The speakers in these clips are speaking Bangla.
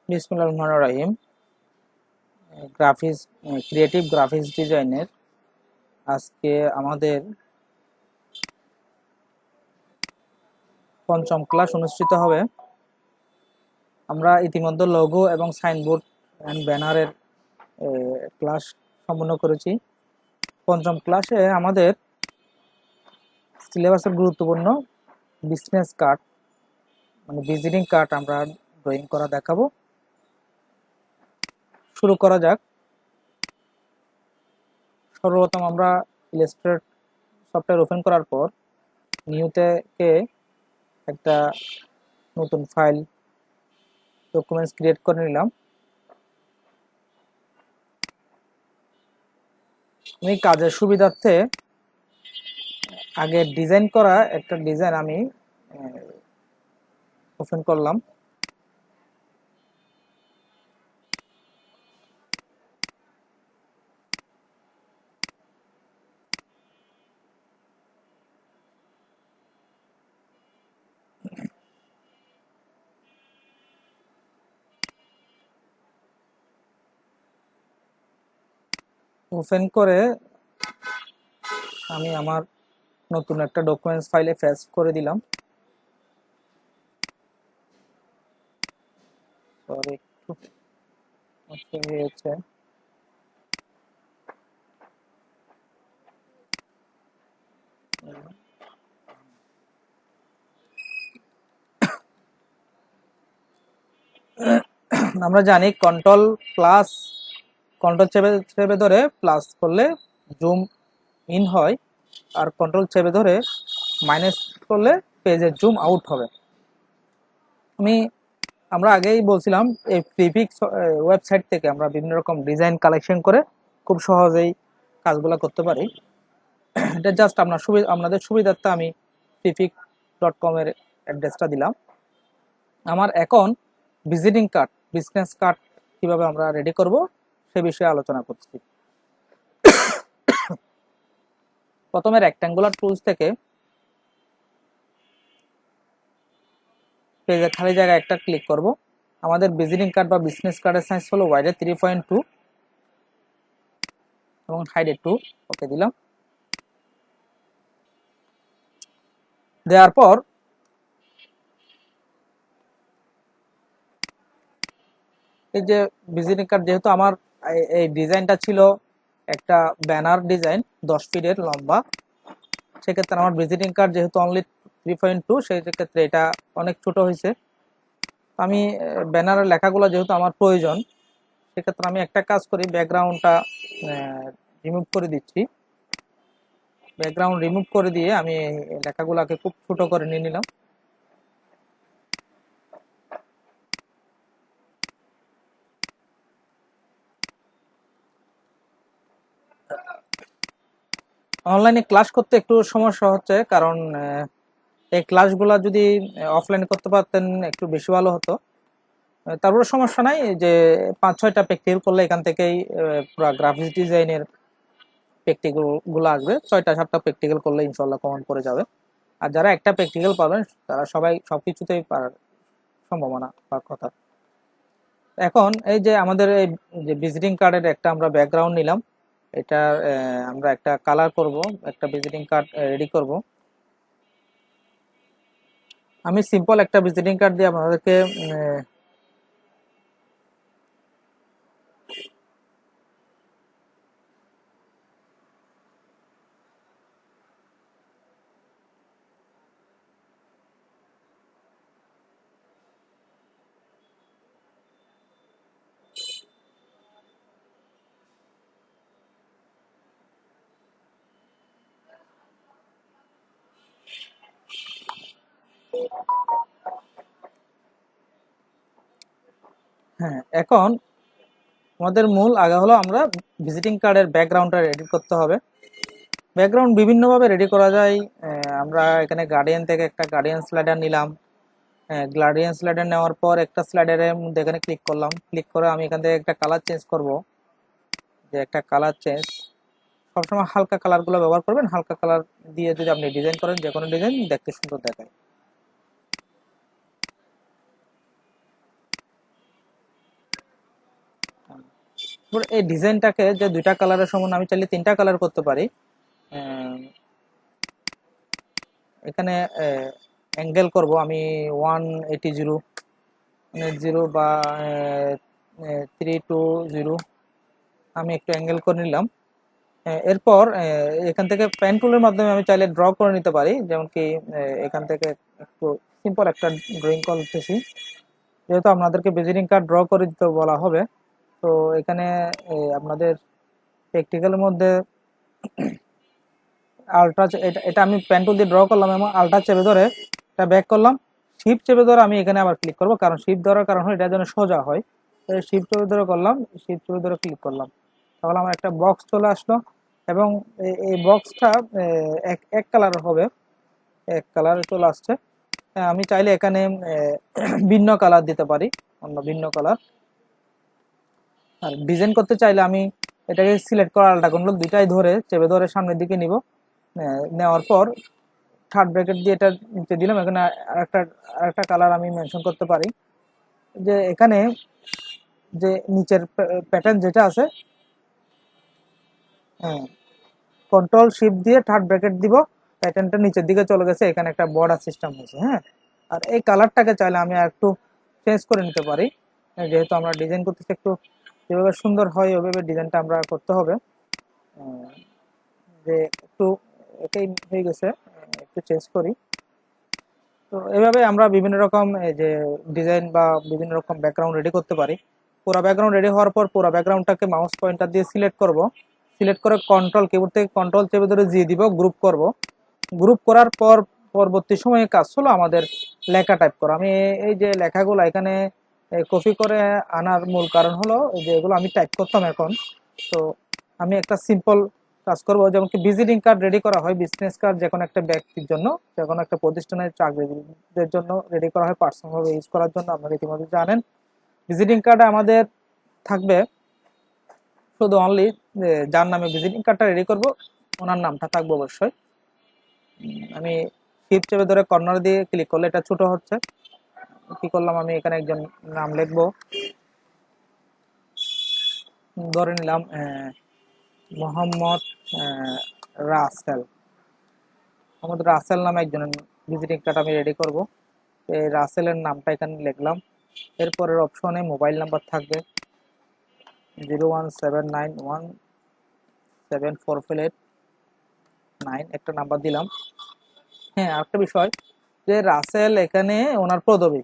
বিসমিল্লাহির রহমানির রহিম। গ্রাফিক্স ক্রিয়েটিভ গ্রাফিক্স ডিজাইনের আজকে আমাদের পঞ্চম ক্লাস অনুষ্ঠিত হবে। আমরা ইতিমধ্যে লোগো এবং সাইনবোর্ড অ্যান্ড ব্যানারের ক্লাস সম্পন্ন করেছি। পঞ্চম ক্লাসে আমাদের সিলেবাসের গুরুত্বপূর্ণ বিজনেস কার্ড মানে ভিজিটিং কার্ড আমরা ড্রয়িং করা দেখাবো। শুরু করা যাক। সর্বপ্রথম আমরা ইলাস্ট্রেটর সফটওয়্যার ওপেন করার পর নিউতে একটা নতুন ফাইল ডকুমেন্টস ক্রিয়েট করে নিলাম। আমি কাজের সুবিধার্থে আগে ডিজাইন করা একটা ডিজাইন আমি ওপেন করলাম। ওপেন করে আমি আমার নতুন একটা ডকুমেন্টস ফাইলে পেস্ট করে দিলাম। সরি, একটু অসুবিধা হয়েছে। আমরা জানি কন্ট্রোল চেপে ধরে প্লাস করলে জুম ইন হয়, আর কন্ট্রোল চেপে ধরে মাইনাস করলে পেজের জুম আউট হবে। আমরা আগেই বলছিলাম এই প্রিফিক্স ওয়েবসাইট থেকে আমরা বিভিন্ন রকম ডিজাইন কালেকশন করে খুব সহজেই কাজগুলো করতে পারি। এটা জাস্ট আপনাদের সুবিধার্থে আমি prefix.com এর অ্যাড্রেসটা দিলাম। আমার এখন ভিজিটিং কার্ড বিজনেস কার্ড কিভাবে আমরা রেডি করব সে বিষয়ে আলোচনা করছি। প্রথমে রেক্ট্যাঙ্গুলার টুলস থেকে পেজের খালি জায়গায় একটা ক্লিক করব। আমাদের ভিজিটিং কার্ড বা বিজনেস কার্ডের সাইজ হলো ওয়াইডে 3.2 এবং হাইডে 2। ওকে দিলাম। দেওয়ার পর এই যে ভিজিটিং কার্ড, যেহেতু আমার এই ডিজাইনটা ছিল একটা ব্যানার ডিজাইন 10 ফিটের লম্বা, সেক্ষেত্রে আমার ভিজিটিং কার্ড যেহেতু অনলি 3.2, সেই ক্ষেত্রে এটা অনেক ছোট হয়েছে। আমি ব্যানারের লেখাগুলো যেহেতু আমার প্রয়োজন, সেক্ষেত্রে আমি একটা কাজ করি, ব্যাকগ্রাউন্ডটা রিমুভ করে দিচ্ছি। ব্যাকগ্রাউন্ড রিমুভ করে দিয়ে আমি লেখাগুলোকে খুব ছোট করে নিয়ে নিলাম। অনলাইনে ক্লাস করতে একটু সমস্যা হচ্ছে, কারণ এই ক্লাসগুলো যদি অফলাইনে করতে পারতেন একটু বেশি ভালো হতো। তারপরে সমস্যা নাই, যে 5-6টা প্র্যাকটিক্যাল করলে এখান থেকেই পুরো গ্রাফিক্স ডিজাইনের প্র্যাকটিক্যালগুলো আসবে। 6টা-7টা প্র্যাকটিক্যাল করলে ইনশাল্লাহ কমন পড়ে যাবে। আর যারা একটা প্র্যাকটিক্যাল পাবেন তারা সবাই সবকিছুতেই পারার সম্ভাবনা বা কথা। এখন এই যে আমাদের এই যে ভিজিটিং কার্ডের একটা আমরা ব্যাকগ্রাউন্ড নিলাম, এটা আমরা একটা কালার করব, একটা ভিজিটিং কার্ড রেডি করব। আমি সিম্পল একটা ভিজিটিং কার্ড দিয়ে আপনাদেরকে হ্যাঁ, এখন আমাদের মূল আগে হলো আমরা ভিজিটিং কার্ডের ব্যাকগ্রাউন্ডটা রেডি করতে হবে। ব্যাকগ্রাউন্ড বিভিন্নভাবে রেডি করা যায়। আমরা এখানে গার্ডিয়ান থেকে একটা গার্ডিয়ান স্লাইডার নিলাম। গার্ডিয়ান স্লাইডার নেওয়ার পর একটা স্লাইডারের মধ্যে এখানে ক্লিক করলাম। ক্লিক করে আমি এখান থেকে একটা কালার চেঞ্জ করব, যে একটা কালার চেঞ্জ। সবসময় হালকা কালারগুলো ব্যবহার করবেন। হালকা কালার দিয়ে যদি আপনি ডিজাইন করেন, যে কোনো ডিজাইন দেখতে সুন্দর দেখায়। এবার এই ডিজাইনটাকে যে দুইটা কালারের সমান আমি চাইলে তিনটা কালার করতে পারি। আহ, এখানে অ্যাঙ্গেল করব আমি 180, 0 বা 320, আমি একটু অ্যাঙ্গেল করে নিলাম। এরপর এখান থেকে পেন টুলের মাধ্যমে আমি চাইলে ড্র করে নিতে পারি, যেমন কি এখান থেকে একটু সিম্পল একটা ড্রয়িং করতেছি, যেহেতু আপনাদেরকে ভিজিটিং কার্ড ড্র করে দিতে বলা হবে। তো এখানে আপনাদের প্র্যাকটিক্যালের মধ্যে আলট্রা, এটা এটা আমি পেন টুল দিয়ে ড্র করলাম এবং আলট্রা চেপে ধরে এটা ব্যাক করলাম। শিফট চেপে ধরে আমি এখানে আবার ক্লিক করব, কারণ শিফট ধরার কারণ হলো এটা যেন সোজা হয়। শিফট চেপে ধরে করলাম, শিফট চেপে ধরে ক্লিক করলাম, তাহলে আমার একটা বক্স চলে আসলো। এবং এই বক্সটা এক এক কালার হবে, এক কালার চলে আসছে। আমি চাইলে এখানে ভিন্ন কালার দিতে পারি, অন্য ভিন্ন কালার। আর ডিজাইন করতে চাইলে আমি এটাকে সিলেক্ট করা আলটা কোন দুইটাই ধরে চেপে ধরে সামনের দিকে নিব। নেওয়ার পর থার্ড ব্র্যাকেট দিয়ে এটা নিচে দিলাম। এখানে আরেকটা আরেকটা কালার আমি মেনশন করতে পারি, যে এখানে যে নিচের প্যাটার্ন যেটা আছে, হ্যাঁ, কন্ট্রোল শিফট দিয়ে থার্ড ব্র্যাকেট দিব, প্যাটার্নটা নিচের দিকে চলে গেছে, এখানে একটা বর্ডার সিস্টেম হয়েছে। হ্যাঁ, আর এই কালারটাকে চাইলে আমি একটু চেঞ্জ করে নিতে পারি, যেহেতু আমরা ডিজাইন করতেছি একটু যেভাবে সুন্দর হয় ওইভাবে ডিজাইনটা আমরা করতে হবে। যে একটু এটাই হয়ে গেছে, একটু চেঞ্জ করি। তো এভাবে আমরা বিভিন্ন রকম এই যে ডিজাইন বা বিভিন্ন রকম ব্যাকগ্রাউন্ড রেডি করতে পারি। পুরো ব্যাকগ্রাউন্ড রেডি হওয়ার পর পুরো ব্যাকগ্রাউন্ডটাকে মাউস পয়েন্টার দিয়ে সিলেক্ট করব। সিলেক্ট করে কন্ট্রোল কিবোর্ড থেকে কন্ট্রোল চেপে ধরে দিয়ে দিব, গ্রুপ করব। গ্রুপ করার পর পরবর্তী সময়ে কাজ হলো আমাদের লেখা টাইপ করা। আমি এই যে লেখাগুলো এখানে কপি করে আনার মূল কারণ হলো যে এগুলো আমি টাইপ করতাম এখন। তো আমি একটা সিম্পল কাজ করবো, যেমন কি ভিজিটিং কার্ড রেডি করা হয়, বিজনেস কার্ড যে কোনো একটা ব্যক্তির জন্য, যে কোনো একটা প্রতিষ্ঠানের চাকরিদের জন্য রেডি করা হয় পার্সোনাল ভাবে ইউজ করার জন্য, আপনারা ইতিমধ্যে জানেন। ভিজিটিং কার্ডে আমাদের থাকবে শুধু অনলি যার নামে ভিজিটিং কার্ডটা রেডি করব ওনার নামটা থাকবে অবশ্যই। আমি শিফট চেপে ধরে কর্নার দিয়ে ক্লিক করলে এটা ছোট হচ্ছে। কি করলাম, আমি এখানে একজন নাম লিখবো, ধরে নিলাম মোহাম্মদ রাসেল। মোহাম্মদ রাসেল নামে একজনের ভিজিটিং কার্ড আমি রেডি করব। এই রাসেলের নামটা এখানে লিখলাম। এরপরের অপশনে মোবাইল নাম্বার থাকবে 01791174489, একটা নাম্বার দিলাম। হ্যাঁ, আরেকটা বিষয়, যে রাসেল এখানে ওনার পদবী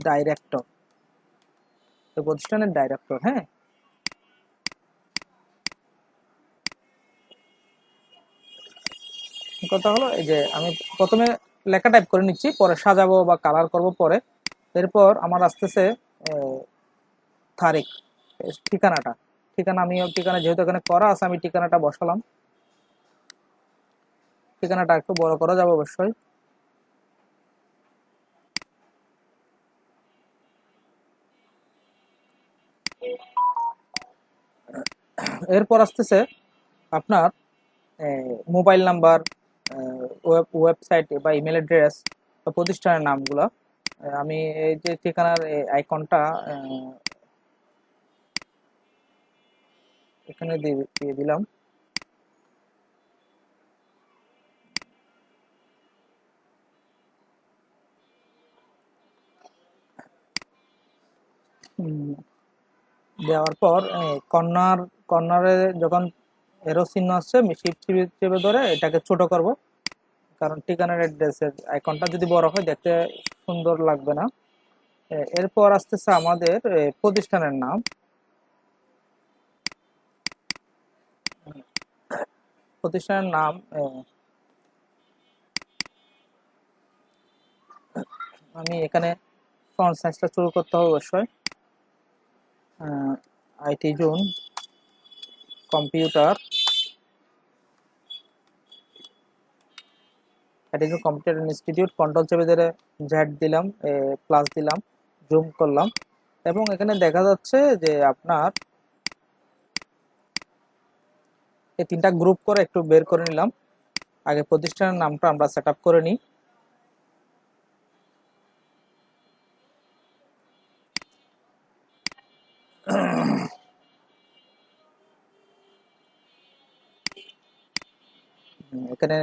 ডাইরেক্টর, প্রতিষ্ঠানের ডাইরেক্টর। হ্যাঁ, কথা হলো এই যে আমি প্রথমে লেখা টাইপ করে নিচ্ছি, পরে সাজাবো বা কালার করব পরে। এরপর আমার আসতেছে তারিখ, ঠিকানাটা। ঠিকানা আমি ঠিকানা যেহেতু এখানে করা আছে আমি ঠিকানাটা বসালাম। ঠিকানাটা একটু বড় করা যাবে অবশ্যই। এরপর আসতেছে আপনার মোবাইল নাম্বার, ওয়েবসাইট বা ইমেল অ্যাড্রেস বা প্রতিষ্ঠানের নামগুলো। আমি এই যে ঠিকানার আইকনটা এখানে দিয়ে দিলাম। দেওয়ার পর কর্নার কর্নারে যখন এরো চিহ্ন আসছে আমি শিফট চেপে ধরে এটাকে ছোট করব, কারণ ঠিকানার অ্যাড্রেসের আইকনটা যদি বড় হয় দেখতে সুন্দর লাগবে না। এরপর আসতেছে আমাদের প্রতিষ্ঠানের নাম। প্রতিষ্ঠানের নাম আমি এখানে ফন্ট সাইজটা শুরু করতে হবে অবশ্যই। আইটি জোন কম্পিউটার, এটা হচ্ছে কম্পিউটার ইনস্টিটিউট। কন্ট্রোল চেপে ধরে জ্যাড দিলাম, প্লাস দিলাম, জুম করলাম, এবং এখানে দেখা যাচ্ছে যে আপনার এই তিনটা গ্রুপ করে একটু বের করে নিলাম। আগে প্রতিষ্ঠানের নামটা আমরা সেট আপ করে নিই। এখানে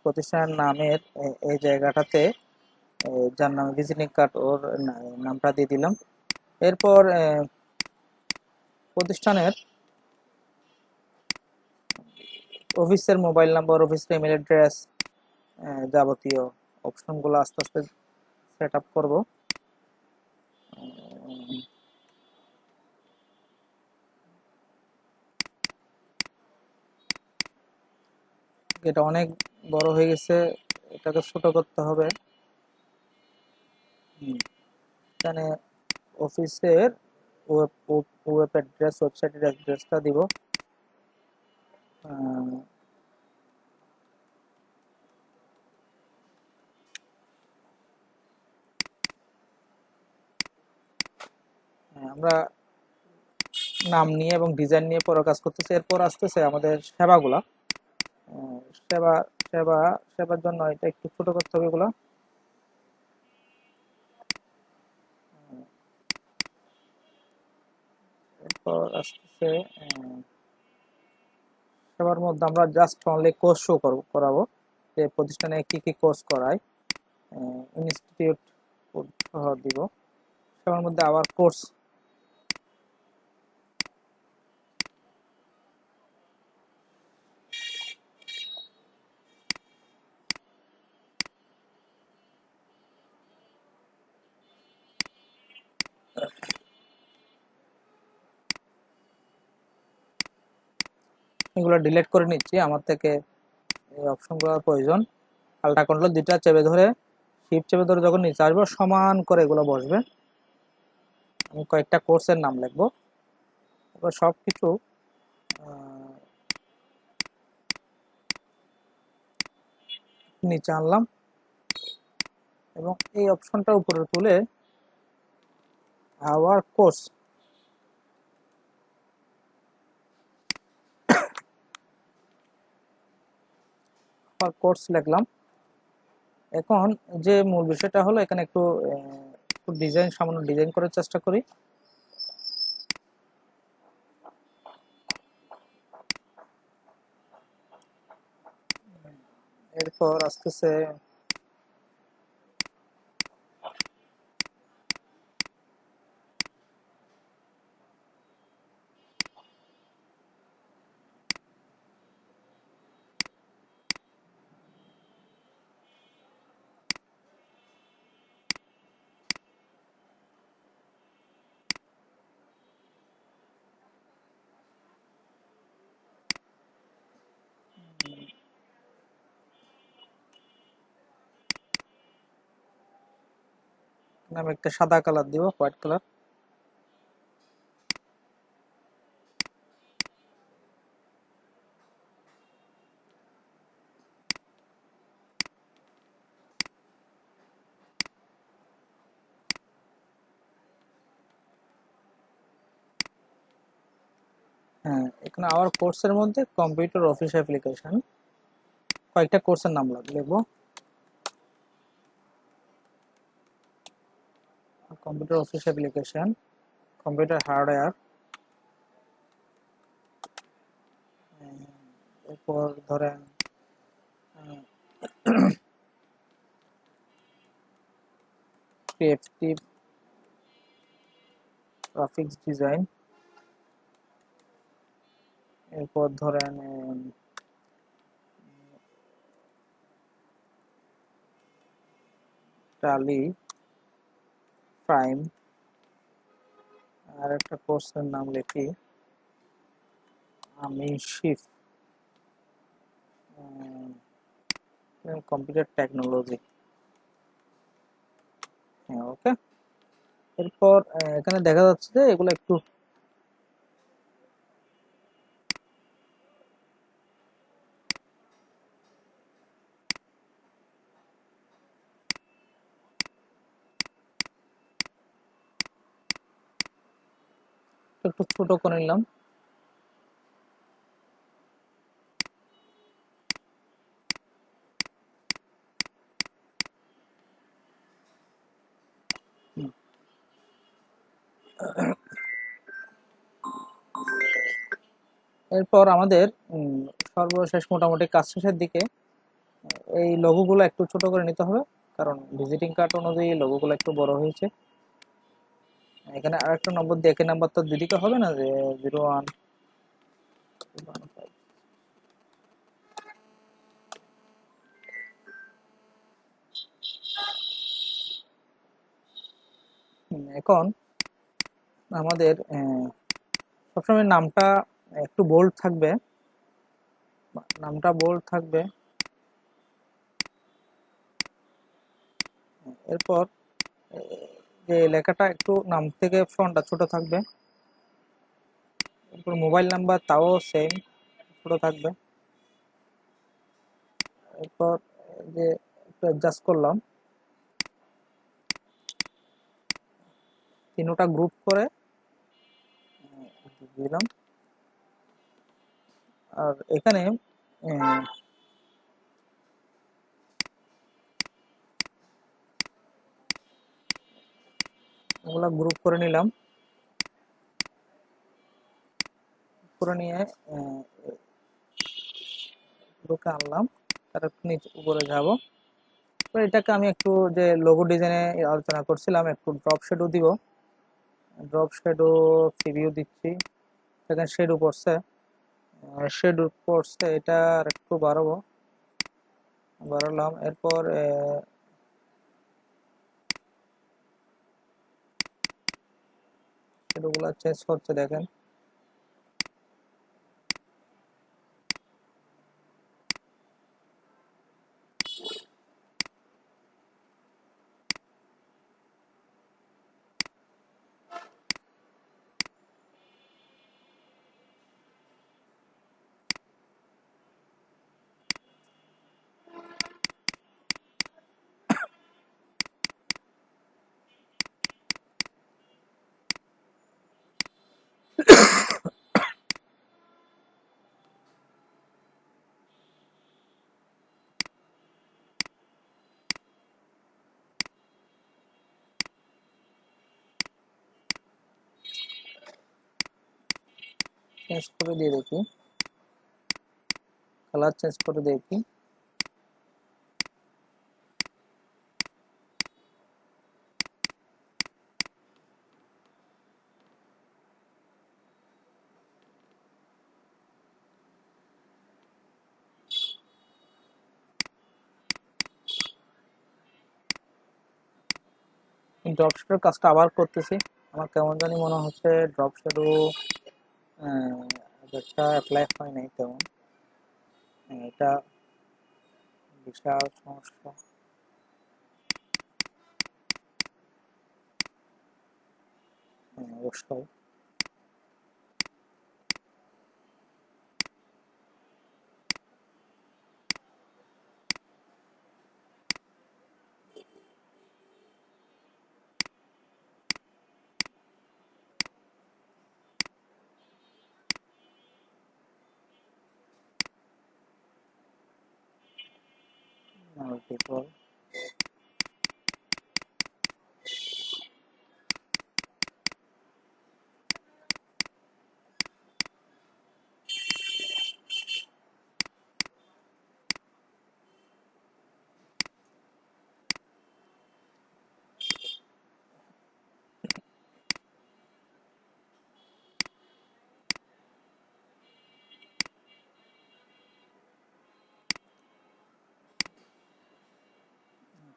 প্রতিষ্ঠান নামের এই জায়গাটাতে যার নাম ভিজিটিং কার্ড ওর নামটা দিয়ে দিলাম। এরপর প্রতিষ্ঠানের অফিসের মোবাইল নাম্বার, অফিসের ইমেল অ্যাড্রেস, যাবতীয় অপশনগুলো আস্তে আস্তে সেট আপ করবো। এটা অনেক বড় হয়ে গেছে, এটাকে ছোট করতে হবে। এখানে অফিসের ওয়েব অ্যাড্রেস, ওয়েবসাইটের অ্যাড্রেসটা দিব। আমরা নাম নিয়ে এবং ডিজাইন নিয়ে পরে কাজ করতেছি। এরপর আসতেছে আমাদের সেবাগুলা। সেবা সেবা সেবার জন্য এটা একটু ছোট করতে হবে এগুলো। এরপর আসতেছে সেবার মধ্যে আমরা জাস্ট অনলি কোর্স শো করাবো, যে প্রতিষ্ঠানে কি কি কোর্স করায়, ইনস্টিটিউট সহ দিব। সেবার মধ্যে আবার কোর্স, এগুলো ডিলিট করে নিচ্ছি, আমার থেকে এই অপশনগুলোর প্রয়োজন। আল্টা কন্ট্রোল দুইটা চেপে ধরে, শিফট চেপে ধরে যখন নিচে আসবো সমান করে এগুলো বসবে। আমি কয়েকটা কোর্সের নাম লিখবো, এবার সব কিছু নিচে আনলাম এবং এই অপশনটা উপরে তুলে আবার কোর্স লিখলাম। এখন যে মূল বিষয়টা হলো, এখানে একটু ডিজাইন, সামান্য ডিজাইন করার চেষ্টা করি। এরপর আসতেছে আমি একটা সাদা কালার দিব, হোয়াইট কালার। হ্যাঁ, এখানে আবার কোর্সের মধ্যে কম্পিউটার অফিস অ্যাপ্লিকেশন, কয়েকটা কোর্সের নাম লিখবো। Computer office application, computer hardware, এরপর ধরেন ক্রিয়েটিভ গ্রাফিক্স ডিজাইন, এরপর ধরেন টালি, প্রাইম, আর একটা কোর্সের নাম লিখি আমি শিফ, কম্পিউটার টেকনোলজি। হ্যাঁ, ওকে। এরপর এখানে দেখা যাচ্ছে যে এগুলো একটু একটু ছোট করে নিলাম। এরপর আমাদের সর্বশেষ মোটামুটি কাজ শেষের দিকে এই লোগোগুলো একটু ছোট করে নিতে হবে, কারণ ভিজিটিং কার্ড অনুযায়ী লোগোগুলো একটু বড় হয়েছে। এখানে আরেকটা নম্বর দিয়ে একই নাম্বার তো দিদিকে হবে না, যে 01। এখন আমাদের সবসময় নামটা একটু বোল্ড থাকবে, নামটা বোল্ড থাকবে। এরপর যে লেখাটা একটু নাম থেকে ফন্টটা ছোট থাকবে। এরপর মোবাইল নাম্বার তাও সেম ছোট থাকবে। এরপর যে একটু অ্যাডজাস্ট করলাম, তিনোটা গ্রুপ করে দিলাম। আর এখানে ওগুলা গ্রুপ করে নিলাম, করে নিয়ে গ্রুপে আনলাম। তার একটু নিচে উপরে যাব। তো এটাকে আমি একটু যে লোগো ডিজাইনে আলোচনা করছিলাম, একটু ড্রপ শেডও দিব। ড্রপ শেডও প্রিভিউ দিচ্ছি, সেখানে শেডও পড়ছে, শেডও পড়ছে, এটা আর একটু বাড়ালাম। এরপর শেডোগুলো চেঞ্জ করছে, দেখেন। চেঞ্জ করে দিয়ে দেখি, কালার চেঞ্জ করে দেখি। ড্রপ শেডোর কাজটা আবার করতেছি। আমার কেমন জানি মনে হচ্ছে ড্রপ শেডো এটা অ্যাপ্লাই হয় নাই তেমন। এটা বিশাল সমস্যা। অবশ্যই মাল্টিপল।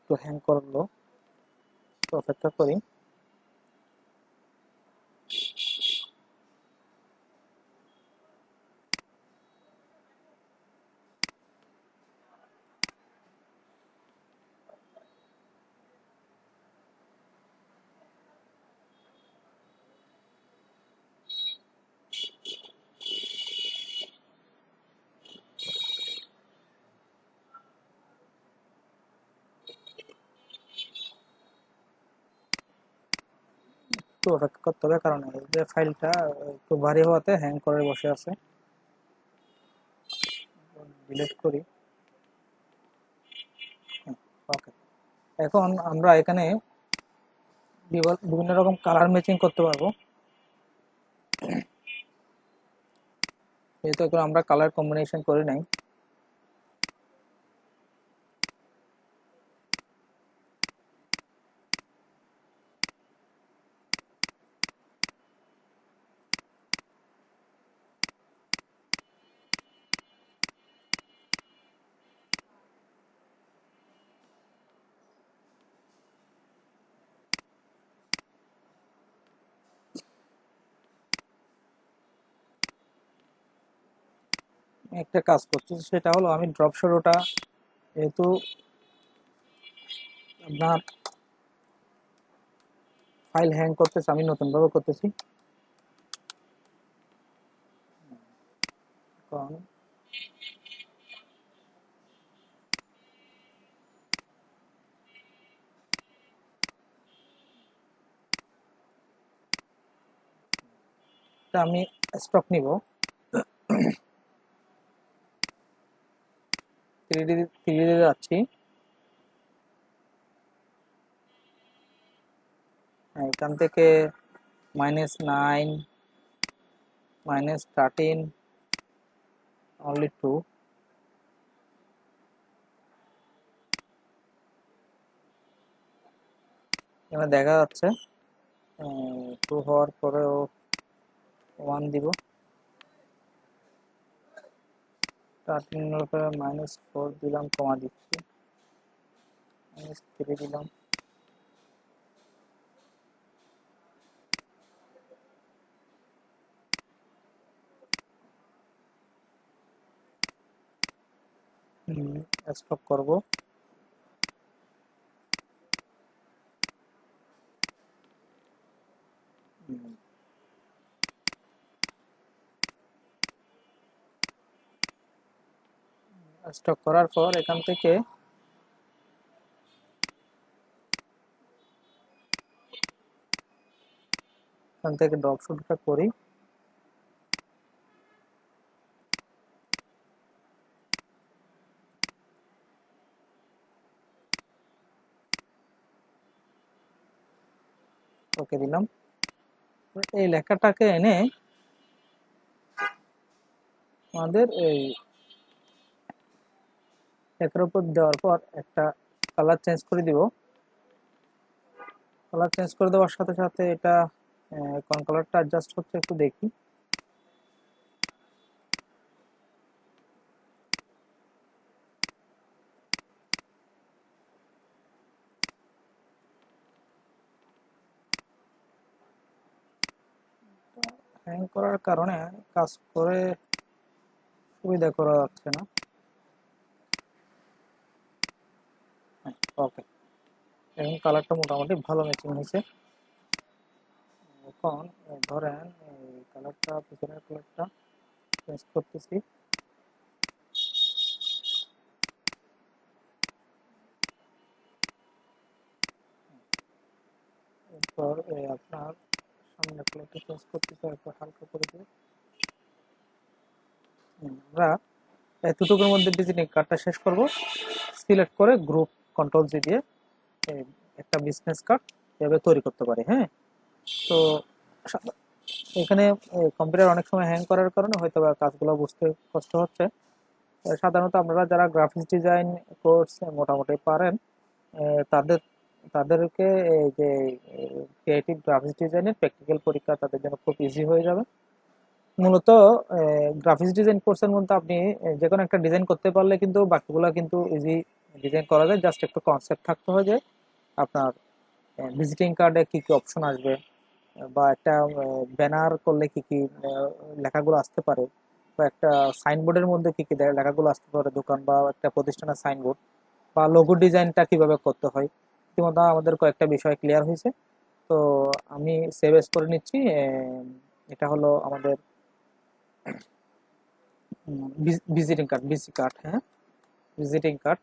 একটু হ্যাং করলো, তো অপেক্ষা করি। একটু অপেক্ষা করতে হবে, কারণ এই যে ফাইলটা একটু ভারী হওয়াতে হ্যাং করে বসে আছে। ডিলিট করি। ওকে, এখন আমরা এখানে বিভিন্ন রকম কালার ম্যাচিং করতে পারবো। যেহেতু এখন আমরা কালার কম্বিনেশন করি নাই, একটা কাজ করছি, সেটা হলো আমি ড্রপ শ্যাডোটা যেহেতু আপনার ফাইল হ্যাং করতেছে, আমি নতুন ভাবে করতেছি। কারণ আমি স্টক নিব, 3D যাচ্ছি। এখান থেকে -9, -13, only 2, এখানে দেখা যাচ্ছে 2 হওয়ার পরেও 1 দিব, 13 এর উপরে -4 দিলাম, কমা দিচ্ছি, -3 দিলাম। স্টপ করব, স্টক করার পর এখান থেকে ড্রপ শুটটা করি। ওকে দিলাম। এই লেখাটাকে এনে আমাদের এই লেখার উপর দেওয়ার পর একটা কালার চেঞ্জ করে দিব। কালার চেঞ্জ করে দেওয়ার সাথে সাথে এটা কোন কালারটা অ্যাডজাস্ট হচ্ছে একটু দেখি। হ্যাং করার কারণে কাজ করে সুবিধা করা যাচ্ছে না। ওকে, এখন কালারটা মোটামুটি ভালো ম্যাচিং হয়েছে। এখন ধরেন এই কালারটা, পিছনের কালারটা চেঞ্জ করতেছি। এরপর আপনার সামনের কালারটা চেঞ্জ করতেছি, একটু হালকা করে দিয়ে আমরা এতটুকুর মধ্যে ভিজিটিং কার্ডটা শেষ করব। সিলেক্ট করে গ্রুপ কন্ট্রোল-জি দিয়ে একটা বিজনেস কার্ড এভাবে তৈরি করতে পারি। হ্যাঁ, তো এখানে কম্পিউটার অনেক সময় হ্যাং করার কারণে হয়তো বা কাজগুলো বুঝতে কষ্ট হচ্ছে। সাধারণত আপনারা যারা গ্রাফিক্স ডিজাইন কোর্স মোটামুটি পারেন, তাদের তাদেরকে এই যে ক্রিয়েটিভ গ্রাফিক্স ডিজাইনের প্র্যাকটিক্যাল পরীক্ষা তাদের জন্য খুব ইজি হয়ে যাবে। মূলত গ্রাফিক্স ডিজাইন কোর্সের মধ্যে আপনি যে কোনো একটা ডিজাইন করতে পারলে কিন্তু বাকিগুলো কিন্তু ইজি ডিজাইন করা যায়। জাস্ট একটু কনসেপ্ট থাকতে হয় যে আপনার ভিজিটিং কার্ডে কি কি অপশন আসবে, বা একটা ব্যানার করলে কি কি লেখাগুলো আসতে পারে, বা একটা সাইনবোর্ডের মধ্যে কি কি লেখাগুলো আসতে পারে, দোকান বা একটা প্রতিষ্ঠানের সাইনবোর্ড, বা লোগো ডিজাইনটা কিভাবে করতে হয়। ইতিমধ্যে আমাদের কয়েকটা বিষয় ক্লিয়ার হয়েছে। তো আমি সেভ এস করে নিচ্ছি। এটা হলো আমাদের ভিজিটিং কার্ড, ভিসি কার্ড। হ্যাঁ, ভিজিটিং কার্ড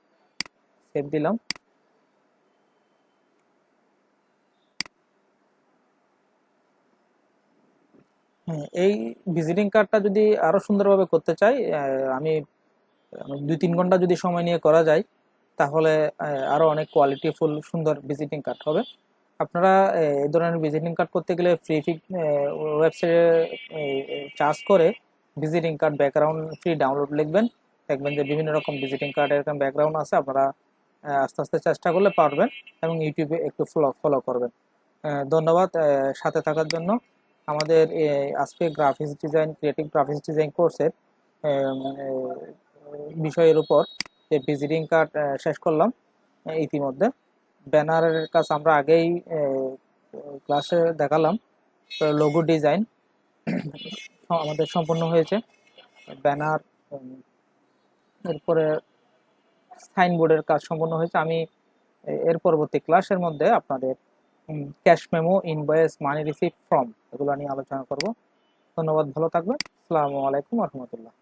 সেভ দিলাম। হ্যাঁ, এই ভিজিটিং কার্ডটা যদি আরো সুন্দরভাবে করতে চাই, আমি 2-3 ঘন্টা যদি সময় নিয়ে করা যায়, তাহলে আরো অনেক কোয়ালিটিফুল সুন্দর ভিজিটিং কার্ড হবে। আপনারা এই ধরনের ভিজিটিং কার্ড করতে গেলে ফ্রি ওয়েবসাইটে চার্জ করে visiting card background free download লিখবেন, দেখবেন যে বিভিন্ন রকম ভিজিটিং কার্ড এরকম ব্যাকগ্রাউন্ড আছে, আপনারা আস্তে আস্তে চেষ্টা করলে পারবেন, এবং ইউটিউবে একটু ফলো করবেন। ধন্যবাদ সাথে থাকার জন্য। আমাদের আজকে graphics design, creative graphics design কোর্সের বিষয়ের উপর যে ভিজিটিং কার্ড শেষ করলাম ইতিমধ্যে। ব্যানারের কাজ আমরা আগেই ক্লাসে দেখালাম। লোগো ডিজাইন আমাদের সম্পন্ন হয়েছে, ব্যানার, এরপরে সাইনবোর্ডের কাজ সম্পন্ন হয়েছে। আমি এর পরবর্তী ক্লাসের মধ্যে আপনাদের ক্যাশ মেমো, ইনভয়েস, মানি রিসিপ্ট, ফর্ম এগুলো নিয়ে আলোচনা করব। ধন্যবাদ, ভালো থাকবেন। আসসালামু আলাইকুম রহমতুল্লাহ।